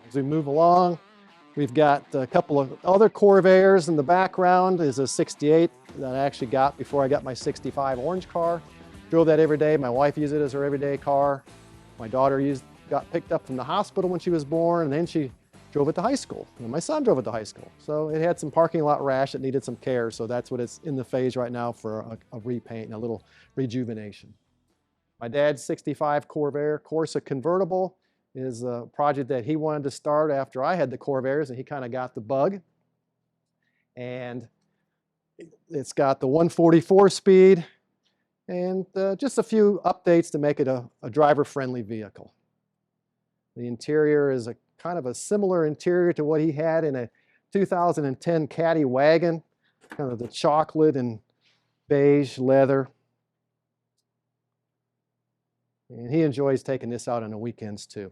As we move along, we've got a couple of other Corvairs in the background. Is a 68 that I actually got before I got my 65 orange car. Drove that every day. My wife used it as her everyday car. My daughter got picked up from the hospital when she was born, and then she drove it to high school. And my son drove it to high school. So it had some parking lot rash that needed some care. So that's what it's in the phase right now for a repaint and a little rejuvenation. My dad's 65 Corvette Corsa convertible is a project that he wanted to start after I had the Corvairs, and he kind of got the bug. And it's got the 144 speed and just a few updates to make it a driver-friendly vehicle. The interior is a kind of a similar interior to what he had in a 2010 Caddy wagon, kind of the chocolate and beige leather. And he enjoys taking this out on the weekends too.